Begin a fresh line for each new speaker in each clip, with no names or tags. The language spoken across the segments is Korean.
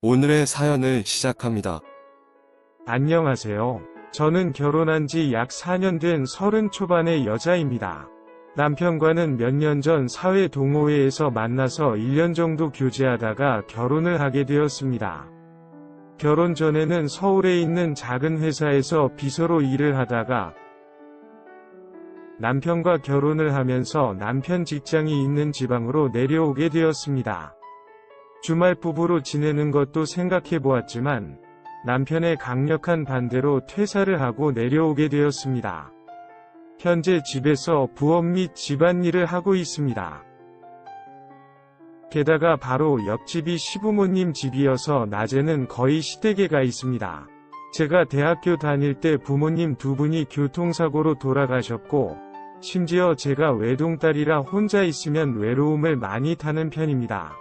오늘의 사연을 시작합니다.
안녕하세요. 저는 결혼한 지 약 4년 된 30 초반의 여자입니다. 남편과는 몇 년 전 사회 동호회에서 만나서 1년 정도 교제하다가 결혼을 하게 되었습니다. 결혼 전에는 서울에 있는 작은 회사에서 비서로 일을 하다가 남편과 결혼을 하면서 남편 직장이 있는 지방으로 내려오게 되었습니다. 주말 부부로 지내는 것도 생각해 보았지만 남편의 강력한 반대로 퇴사를 하고 내려오게 되었습니다. 현재 집에서 부업 및 집안일을 하고 있습니다. 게다가 바로 옆집이 시부모님 집이어서 낮에는 거의 시댁에 있습니다. 제가 대학교 다닐 때 부모님 두 분이 교통사고로 돌아가셨고, 심지어 제가 외동딸이라 혼자 있으면 외로움을 많이 타는 편입니다.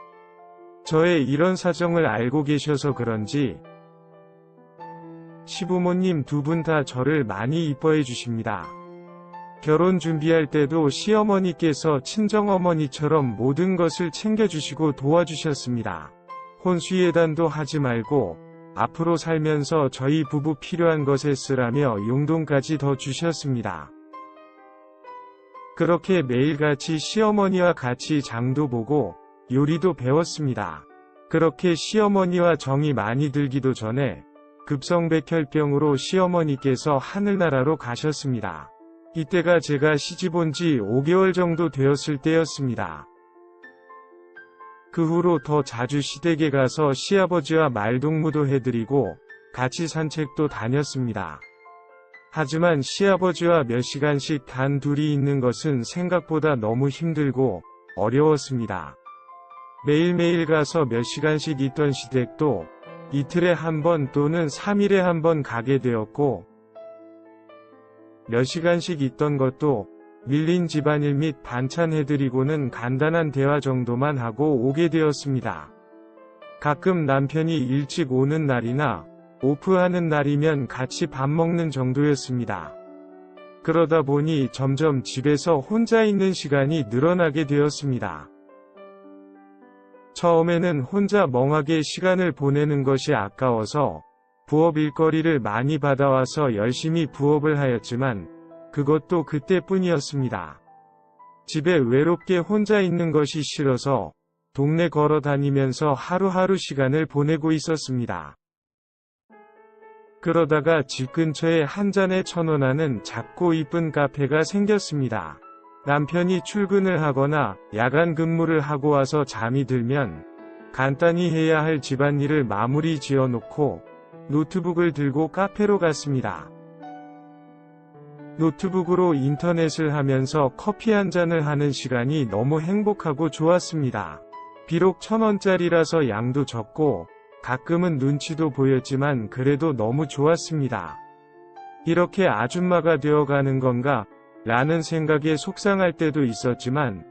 저의 이런 사정을 알고 계셔서 그런지 시부모님 두 분 다 저를 많이 이뻐해 주십니다. 결혼 준비할 때도 시어머니께서 친정어머니처럼 모든 것을 챙겨주시고 도와주셨습니다. 혼수예단도 하지 말고 앞으로 살면서 저희 부부 필요한 것에 쓰라며 용돈까지 더 주셨습니다. 그렇게 매일같이 시어머니와 같이 장도 보고 요리도 배웠습니다. 그렇게 시어머니와 정이 많이 들기도 전에 급성백혈병으로 시어머니께서 하늘나라로 가셨습니다. 이때가 제가 시집온 지 5개월 정도 되었을 때였습니다. 그 후로 더 자주 시댁에 가서 시아버지와 말동무도 해드리고 같이 산책도 다녔습니다. 하지만 시아버지와 몇 시간씩 단 둘이 있는 것은 생각보다 너무 힘들고 어려웠습니다. 매일매일 가서 몇 시간씩 있던 시댁도 이틀에 한 번 또는 3일에 한 번 가게 되었고, 몇 시간씩 있던 것도 밀린 집안일 및 반찬 해드리고는 간단한 대화 정도만 하고 오게 되었습니다. 가끔 남편이 일찍 오는 날이나 오프하는 날이면 같이 밥 먹는 정도였습니다. 그러다 보니 점점 집에서 혼자 있는 시간이 늘어나게 되었습니다. 처음에는 혼자 멍하게 시간을 보내는 것이 아까워서 부업 일거리를 많이 받아와서 열심히 부업을 하였지만 그것도 그때뿐이었습니다. 집에 외롭게 혼자 있는 것이 싫어서 동네 걸어 다니면서 하루하루 시간을 보내고 있었습니다. 그러다가 집 근처에 한 잔에 1,000원 하는 작고 이쁜 카페가 생겼습니다. 남편이 출근을 하거나 야간 근무를 하고 와서 잠이 들면 간단히 해야 할 집안일을 마무리 지어놓고 노트북을 들고 카페로 갔습니다. 노트북으로 인터넷을 하면서 커피 한 잔을 하는 시간이 너무 행복하고 좋았습니다. 비록 1,000원짜리라서 양도 적고 가끔은 눈치도 보였지만 그래도 너무 좋았습니다. 이렇게 아줌마가 되어가는 건가? 라는 생각에 속상할 때도 있었지만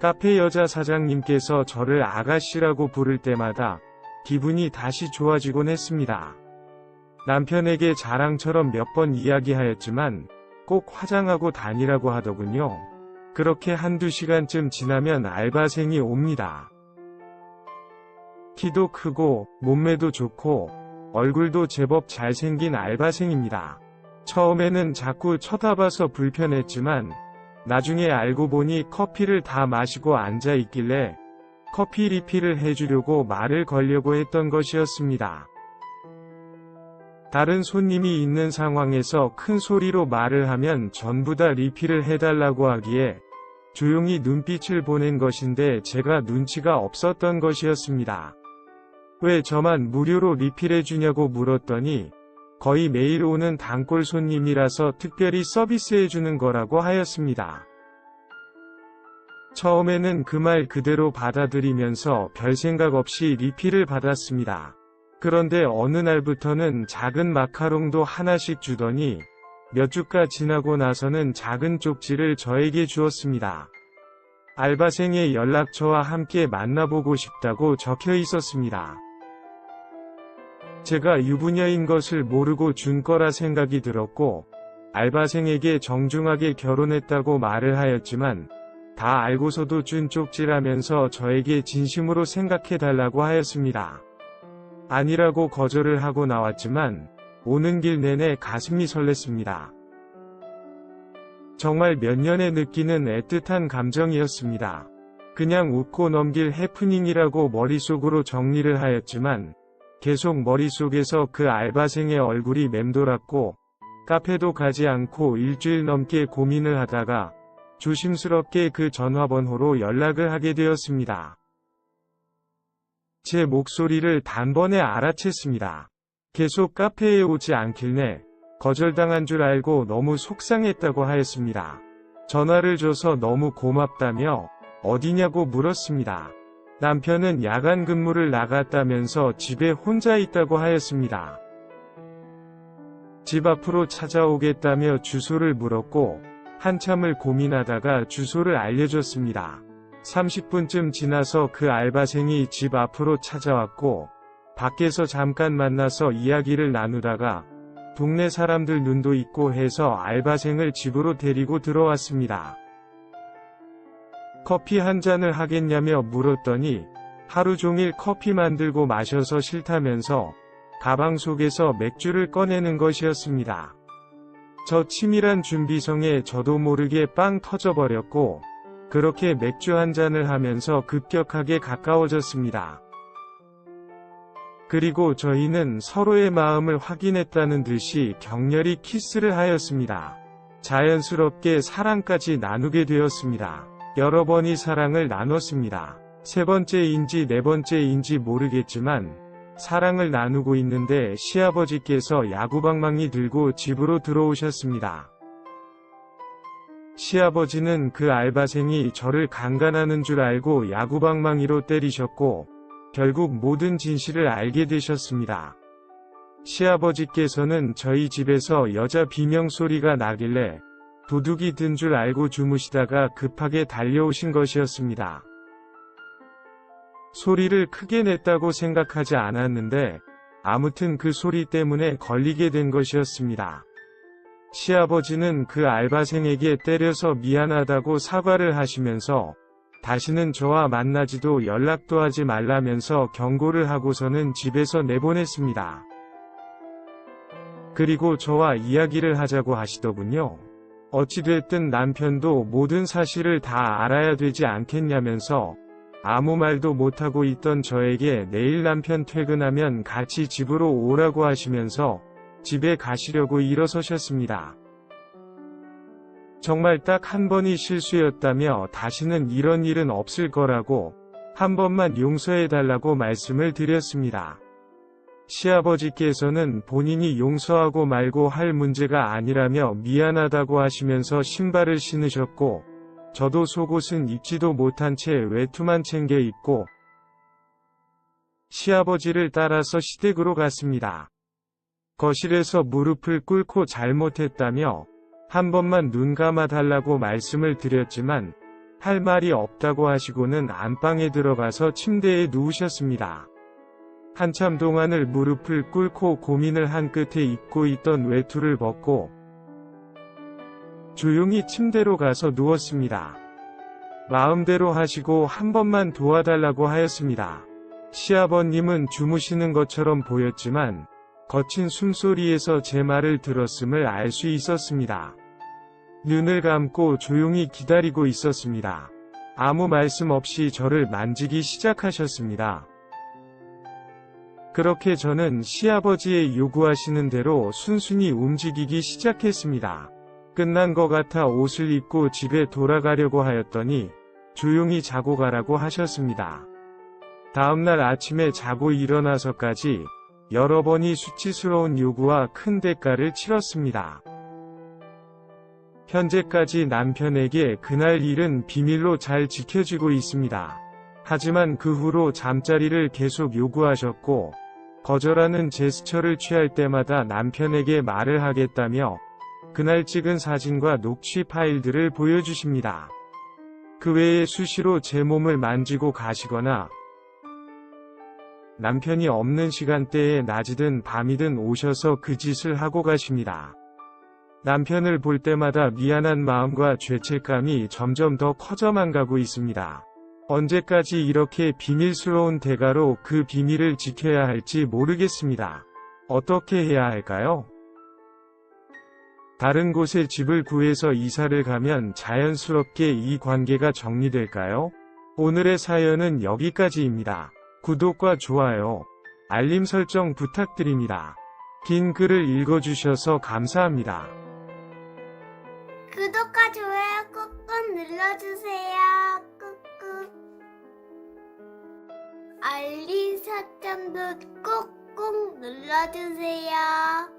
카페 여자 사장님께서 저를 아가씨라고 부를 때마다 기분이 다시 좋아지곤 했습니다. 남편에게 자랑처럼 몇 번 이야기하였지만 꼭 화장하고 다니라고 하더군요. 그렇게 한두 시간쯤 지나면 알바생이 옵니다. 키도 크고 몸매도 좋고 얼굴도 제법 잘생긴 알바생입니다. 처음에는 자꾸 쳐다봐서 불편했지만 나중에 알고 보니 커피를 다 마시고 앉아 있길래 커피 리필을 해주려고 말을 걸려고 했던 것이었습니다. 다른 손님이 있는 상황에서 큰 소리로 말을 하면 전부 다 리필을 해달라고 하기에 조용히 눈빛을 보낸 것인데 제가 눈치가 없었던 것이었습니다. 왜 저만 무료로 리필해주냐고 물었더니 거의 매일 오는 단골 손님이라서 특별히 서비스해주는 거라고 하였습니다. 처음에는 그 말 그대로 받아들이면서 별 생각 없이 리필을 받았습니다. 그런데 어느 날부터는 작은 마카롱도 하나씩 주더니 몇 주가 지나고 나서는 작은 쪽지를 저에게 주었습니다. 알바생의 연락처와 함께 만나보고 싶다고 적혀 있었습니다. 제가 유부녀인 것을 모르고 준 거라 생각이 들었고 알바생에게 정중하게 결혼했다고 말을 하였지만 다 알고서도 준 쪽지라면서 저에게 진심으로 생각해달라고 하였습니다. 아니라고 거절을 하고 나왔지만 오는 길 내내 가슴이 설렜습니다. 정말 몇 년에 느끼는 애틋한 감정이었습니다. 그냥 웃고 넘길 해프닝이라고 머릿속으로 정리를 하였지만 계속 머릿속에서 그 알바생의 얼굴이 맴돌았고 카페도 가지 않고 일주일 넘게 고민을 하다가 조심스럽게 그 전화번호로 연락을 하게 되었습니다. 제 목소리를 단번에 알아챘습니다. 계속 카페에 오지 않길래 거절당한 줄 알고 너무 속상했다고 하였습니다. 전화를 줘서 너무 고맙다며 어디냐고 물었습니다. 남편은 야간 근무를 나갔다면서 집에 혼자 있다고 하였습니다. 집 앞으로 찾아오겠다며 주소를 물었고 한참을 고민하다가 주소를 알려줬습니다. 30분쯤 지나서 그 알바생이 집 앞으로 찾아왔고 밖에서 잠깐 만나서 이야기를 나누다가 동네 사람들 눈도 있고 해서 알바생을 집으로 데리고 들어왔습니다. 커피 한 잔을 하겠냐며 물었더니 하루 종일 커피 만들고 마셔서 싫다면서 가방 속에서 맥주를 꺼내는 것이었습니다. 저 치밀한 준비성에 저도 모르게 빵 터져버렸고 그렇게 맥주 한 잔을 하면서 급격하게 가까워졌습니다. 그리고 저희는 서로의 마음을 확인했다는 듯이 격렬히 키스를 하였습니다. 자연스럽게 사랑까지 나누게 되었습니다. 여러 번이 사랑을 나눴습니다. 세 번째인지 네 번째인지 모르겠지만 사랑을 나누고 있는데 시아버지께서 야구방망이 들고 집으로 들어오셨습니다. 시아버지는 그 알바생이 저를 강간하는 줄 알고 야구방망이로 때리셨고 결국 모든 진실을 알게 되셨습니다. 시아버지께서는 저희 집에서 여자 비명소리가 나길래 도둑이 든 줄 알고 주무시다가 급하게 달려오신 것이었습니다. 소리를 크게 냈다고 생각하지 않았는데 아무튼 그 소리 때문에 걸리게 된 것이었습니다. 시아버지는 그 알바생에게 때려서 미안하다고 사과를 하시면서 다시는 저와 만나지도 연락도 하지 말라면서 경고를 하고서는 집에서 내보냈습니다. 그리고 저와 이야기를 하자고 하시더군요. 어찌됐든 남편도 모든 사실을 다 알아야 되지 않겠냐면서 아무 말도 못하고 있던 저에게 내일 남편 퇴근하면 같이 집으로 오라고 하시면서 집에 가시려고 일어서셨습니다. 정말 딱 한 번이 실수였다며 다시는 이런 일은 없을 거라고 한 번만 용서해달라고 말씀을 드렸습니다. 시아버지께서는 본인이 용서하고 말고 할 문제가 아니라며 미안하다고 하시면서 신발을 신으셨고 저도 속옷은 입지도 못한 채 외투만 챙겨 입고 시아버지를 따라서 시댁으로 갔습니다. 거실에서 무릎을 꿇고 잘못했다며 한 번만 눈 감아달라고 말씀을 드렸지만 할 말이 없다고 하시고는 안방에 들어가서 침대에 누우셨습니다. 한참 동안을 무릎을 꿇고 고민을 한 끝에 입고 있던 외투를 벗고 조용히 침대로 가서 누웠습니다. 마음대로 하시고 한 번만 도와달라고 하였습니다. 시아버님은 주무시는 것처럼 보였지만 거친 숨소리에서 제 말을 들었음을 알 수 있었습니다. 눈을 감고 조용히 기다리고 있었습니다. 아무 말씀 없이 저를 만지기 시작하셨습니다. 그렇게 저는 시아버지의 요구하시는 대로 순순히 움직이기 시작했습니다. 끝난 것 같아 옷을 입고 집에 돌아가려고 하였더니 조용히 자고 가라고 하셨습니다. 다음날 아침에 자고 일어나서까지 여러 번이 수치스러운 요구와 큰 대가를 치렀습니다. 현재까지 남편에게 그날 일은 비밀로 잘 지켜지고 있습니다. 하지만 그 후로 잠자리를 계속 요구하셨고 거절하는 제스처를 취할 때마다 남편에게 말을 하겠다며 그날 찍은 사진과 녹취 파일들을 보여주십니다. 그 외에 수시로 제 몸을 만지고 가시거나 남편이 없는 시간대에 낮이든 밤이든 오셔서 그 짓을 하고 가십니다. 남편을 볼 때마다 미안한 마음과 죄책감이 점점 더 커져만 가고 있습니다. 언제까지 이렇게 비밀스러운 대가로 그 비밀을 지켜야 할지 모르겠습니다. 어떻게 해야 할까요? 다른 곳에 집을 구해서 이사를 가면 자연스럽게 이 관계가 정리될까요? 오늘의 사연은 여기까지입니다. 구독과 좋아요, 알림 설정 부탁드립니다. 긴 글을 읽어주셔서 감사합니다.
구독과 좋아요 꾹꾹 눌러주세요. 꾹꾹. 알림 설정도 꾹꾹 눌러주세요.